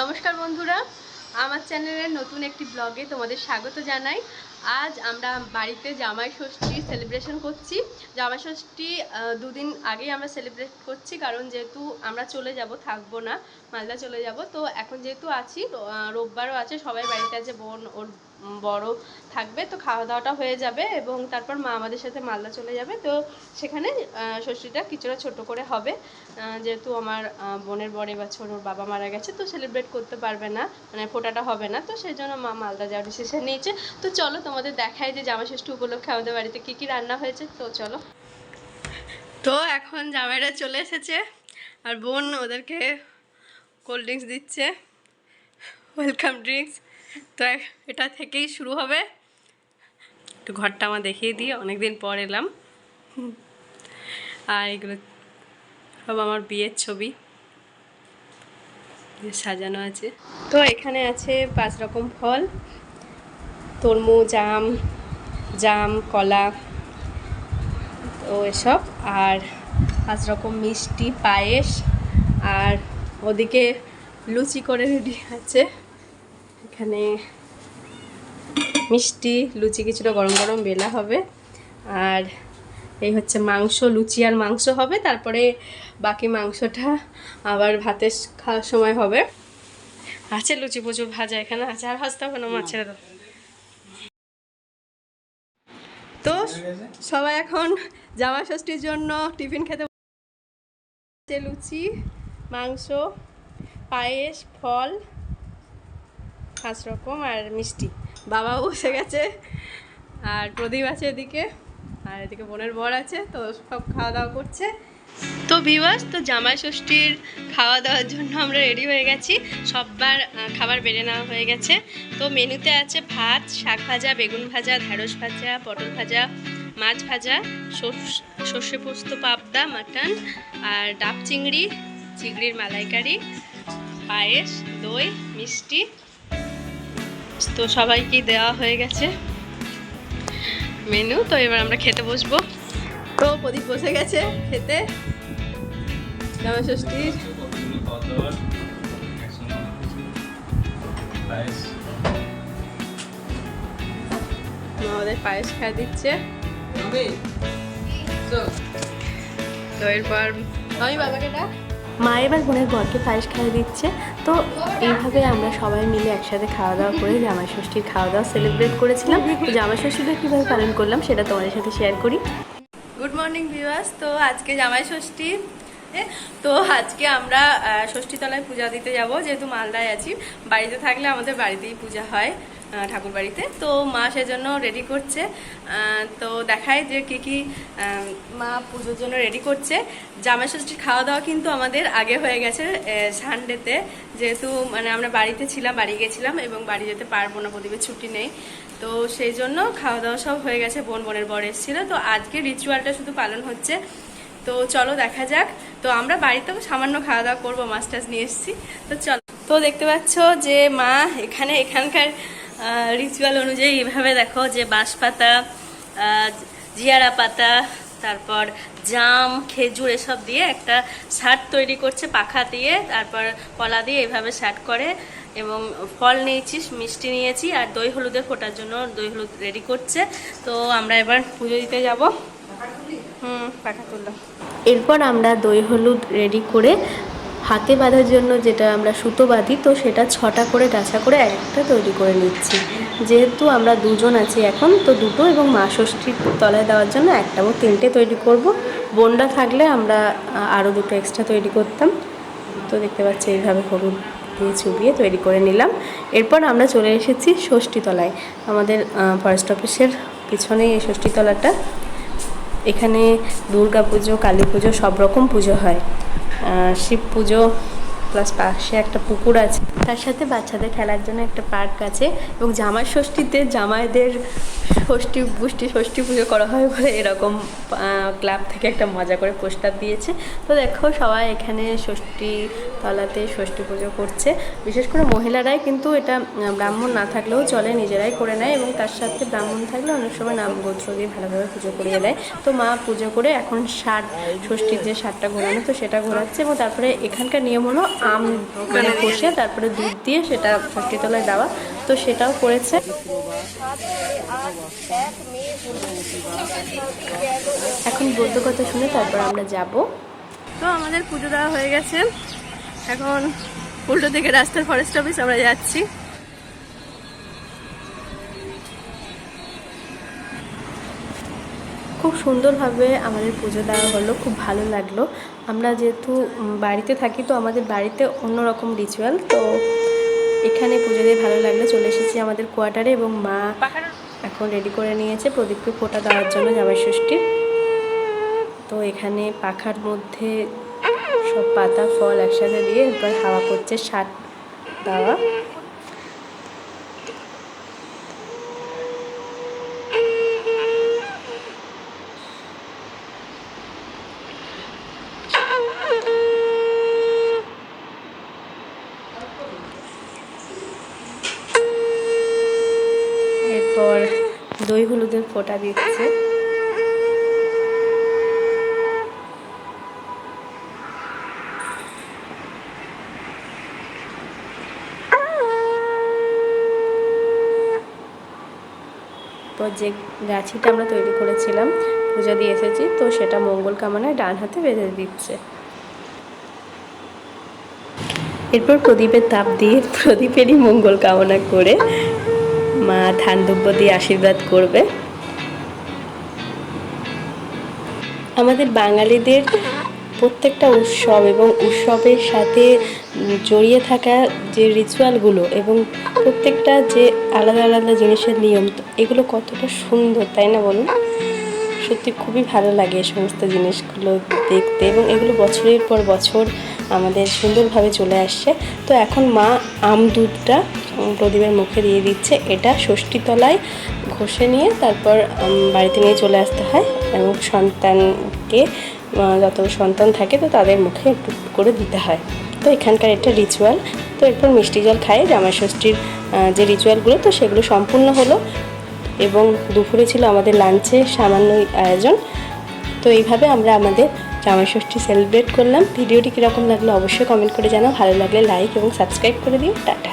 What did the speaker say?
নমস্কার বন্ধুরা, আমার চ্যানেলের নতুন একটি ব্লগে তোমাদের স্বাগত জানাই। আজ আমরা বাড়িতে জামাই ষষ্ঠী সেলিব্রেশন করছি। জামাই ষষ্ঠী দুদিন আগেই আমরা সেলিব্রেট করছি, কারণ যেহেতু আমরা চলে যাব, থাকবো না, মালদা চলে যাব। তো এখন যেহেতু আছি, রোববারও আছে, সবাই বাড়িতে আছে, বোন ওর বড় থাকবে, তো খাওয়া দাওয়াটা হয়ে যাবে এবং তারপর মা আমাদের সাথে মালদা চলে যাবে। তো সেখানে ষষ্ঠীটা কিছুটা ছোট করে হবে, যেহেতু আমার বোনের বড় বছর ওর বাবা মারা গেছে, তো সেলিব্রেট করতে পারবে না, মানে ফোটাটা হবে না, তো সেই জন্য মা মালদা যাওয়ার ডিসিশন নিয়েছে। তো চলো তোমাদের দেখাই যে জামাই ষষ্ঠী উপলক্ষে আমাদের বাড়িতে কী কী রান্না হয়েছে। তো চলো। তো এখন জামাইরা চলে এসেছে আর বোন ওদেরকে কোল্ড ড্রিঙ্কস দিচ্ছে, ওয়েলকাম ড্রিঙ্কস। তো এটা থেকেই শুরু হবে। একটু ঘরটা আমার দেখিয়ে দিই, অনেকদিন পর এলাম। আর এগুলো সব আমার বিয়ের ছবি সাজানো আছে। তো এখানে আছে 5 রকম ফল: তরমুজ, জাম, কলা, তো এসব, আর 5 রকম মিষ্টি, পায়েস, আর ওদিকে লুচি করে রেডি আছে। এখানে মিষ্টি, লুচি কিছুটা গরম গরম বেলা হবে, আর এই হচ্ছে মাংস, লুচি আর মাংস হবে, তারপরে বাকি মাংসটা আবার ভাতের খাওয়ার সময় হবে। আছে লুচি প্রচুর ভাজা, এখানে আছে, আর ভাজতে হবে না, মাছের দাও। তো সবাই এখন জামাই ষষ্ঠীর জন্য টিফিন খেতে, লুচি, মাংস, পায়েস, ফল, 5 রকম, আর মিষ্টি। বাবাও বসে গেছে, আর প্রদীপ আছে এদিকে, আর এদিকে বোনের বর আছে, তো সব খাওয়া দাওয়া করছে। তো ভিউয়ার্স, তো জামাই ষষ্ঠীর খাওয়া দাওয়ার জন্য আমরা রেডি হয়ে গেছি, সববার খাবার বেড়ে নেওয়া হয়ে গেছে। তো মেনুতে আছে ভাত, শাক ভাজা, বেগুন ভাজা, ঢেঁড়স ভাজা, পটল ভাজা, মাছ ভাজা, সর্ষে পোস্ত, পাবদা, মাটন, আর ডাব চিংড়ি, চিংড়ির মালাইকারি, পায়েস, দই, মিষ্টি। তো সবাইকে দেওয়া হয়ে গেছে মেনু। তো এবার আমরা খেতে বসবো। তো প্রদীপ বসে গেছে খেতে জামাই ষষ্ঠীর। আমাদের পায়েস খাই দিচ্ছে। তো এরপর আমি বাবাকে ডাক। মা এবার বোনের বরকে পায়েস খাইয়ে দিচ্ছে। তো এইভাবে আমরা সবাই মিলে একসাথে খাওয়া দাওয়া করে জামাই ষষ্ঠীর খাওয়া দাওয়া সেলিব্রেট করেছিলাম। তো জামাই ষষ্ঠীটা কীভাবে পালন করলাম সেটা তোমাদের সাথে শেয়ার করি। Good morning viewers. তো আজকে জামাই ষষ্ঠী, তো আজকে আমরা ষষ্ঠীতলায় পূজা দিতে যাব, যেহেতু মালদায় আছি। বাড়িতে থাকলে আমাদের বাড়িতেই পূজা হয়, ঠাকুর বাড়িতে। তো মা সেজন্য রেডি করছে। তো দেখায় যে কী কী মা পুজোর জন্য রেডি করছে। জামাই ষষ্ঠীর খাওয়া দাওয়া কিন্তু আমাদের আগে হয়ে গেছে সানডেতে, যেহেতু মানে আমরা বাড়িতে ছিলাম, বাড়ি গেছিলাম এবং বাড়ি যেতে পারবো না, প্রদীপের ছুটি নেই। তো সেই জন্য খাওয়া দাওয়া সব হয়ে গেছে, বোনের বর এসেছিলো। তো আজকে রিচুয়ালটা শুধু পালন হচ্ছে। তো চলো দেখা যাক। তো আমরা বাড়িতেও সামান্য খাওয়া দাওয়া করবো, মাছ টাছ নিয়ে এসেছি। তো চলো। তো দেখতে পাচ্ছ যে মা এখানকার রিচুয়াল অনুযায়ী এভাবে দেখো যে বাঁশপাতা, জিয়ারা পাতা, তারপর জাম, খেজুর এসব দিয়ে একটা শার্ট তৈরি করছে পাখা দিয়ে, তারপর কলা দিয়ে এভাবে শার্ট করে। এবং ফল নিয়েছি, মিষ্টি নিয়েছি, আর দই হলুদে ফোটার জন্য দই হলুদ রেডি করছে। তো আমরা এবার পুজো দিতে যাব। পাখা তুললাম। এরপর আমরা দই হলুদ রেডি করে হাতে বাঁধার জন্য যেটা আমরা সুতো বাঁধি, তো সেটা 6টা করে গাছা করে একটা তৈরি করে নিচ্ছি। যেহেতু আমরা দুজন আছি এখন, তো দুটো, এবং মা ষষ্ঠীর তলায় দেওয়ার জন্য একটা ও 3টে তৈরি করব। বোনরা থাকলে আমরা আরও 2টো এক্সট্রা তৈরি করতাম। তো দেখতে পাচ্ছি এইভাবে হলুদ দিয়ে চুবিয়ে তৈরি করে নিলাম। এরপর আমরা চলে এসেছি ষষ্ঠীতলায়। আমাদের ফরেস্ট অফিসের পিছনেই এই ষষ্ঠীতলাটা। এখানে দুর্গা পুজো, কালী পুজো, সব রকম পুজো হয়। শিব পুজো, প্লাস পাশে একটা পুকুর আছে, তার সাথে বাচ্চাদের খেলার জন্য একটা পার্ক আছে। এবং জামাই ষষ্ঠীতে জামাইদের ষষ্ঠী পুজো করা হয় বলে এরকম ক্লাব থেকে একটা মজা করে পোস্টার দিয়েছে। তো দেখো সবাই এখানে ষষ্ঠী তলাতে ষষ্ঠী পুজো করছে। বিশেষ করে মহিলারাই কিন্তু এটা ব্রাহ্মণ না থাকলেও চলে, নিজেরাই করে নেয় এবং তার সাথে ব্রাহ্মণ থাকলে অনেক সময় নাম গোত্র দিয়ে ভালোভাবে পুজো করিয়ে দেয়। তো মা পুজো করে এখন ষষ্ঠীর যে ষাটটা ঘোরানো তো সেটা ঘোরাচ্ছে এবং তারপরে এখানকার নিয়ম হলো আম মানে কষে তারপরে দুধ দিয়ে সেটা ষষ্ঠী তলায় দেওয়া, তো সেটাও করেছে। এখন বৌদ্ধ কথা শুনে তারপর আমরা যাব। তো আমাদের পুজো দেওয়া হয়ে গেছে, এখন উল্টো দিকে রাস্তার ফরেস্ট অফিস আমরা যাচ্ছি। খুব সুন্দরভাবে আমাদের পুজো দেওয়া হলো, খুব ভালো লাগলো। আমরা যেহেতু বাড়িতে থাকি তো আমাদের বাড়িতে অন্যরকম রিচুয়াল, তো এখানে পুজো দিয়ে ভালো লাগলো। চলে এসেছি আমাদের কোয়ার্টারে এবং মা এখন রেডি করে নিয়েছে প্রদীপকে ফোঁটা দেওয়ার জন্য জামাই ষষ্ঠীর। তো এখানে পাখার মধ্যে সব পাতা ফল একসাথে দিয়ে এরপর হাওয়া করছে ষাট দেওয়া। এরপর দই হলুদের ফোঁটা দিচ্ছে। তো যে গাছিটা আমরা তৈরি করেছিলাম পুজো দিয়ে এসেছি, তো সেটা মঙ্গল কামনায় ডান হাতে বেঁধে দিচ্ছে। এরপর প্রদীপের তাপ দিয়ে প্রদীপেরই মঙ্গল কামনা করে মা ধান দুব্য দিয়ে আশীর্বাদ করবে। আমাদের বাঙালিদের প্রত্যেকটা উৎসব এবং উৎসবের সাথে জড়িয়ে থাকা যে রিচুয়ালগুলো এবং প্রত্যেকটা যে আলাদা আলাদা জিনিসের নিয়ম, এগুলো কতটা সুন্দর তাই না বলুন? সত্যি খুবই ভালো লাগে এই সমস্ত জিনিসগুলো দেখতে এবং এগুলো বছরের পর বছর আমাদের সুন্দরভাবে চলে আসছে। তো এখন মা আম দুধটা প্রদীপের মুখে দিয়ে দিচ্ছে। এটা ষষ্ঠী তলায় ঘষে নিয়ে তারপর বাড়িতে নিয়ে চলে আসতে হয় এবং সন্তানকে যত সন্তান থাকে তো তাদের মুখে একটু করে দিতে হয়। তো এখানকার একটা রিচুয়াল। তো এরপর মিষ্টি জল খায় জামাই ষষ্ঠীর যে রিচুয়ালগুলো তো সেগুলো সম্পূর্ণ হলো এবং দুপুরে ছিল আমাদের লাঞ্চে সামান্য আয়োজন। তো এইভাবে আমরা আমাদের জামাই ষষ্ঠী সেলিব্রেট করলাম। ভিডিওটি কীরকম লাগলো অবশ্যই কমেন্ট করে জানাও। ভালো লাগলে লাইক এবং সাবস্ক্রাইব করে দিও। টাটা।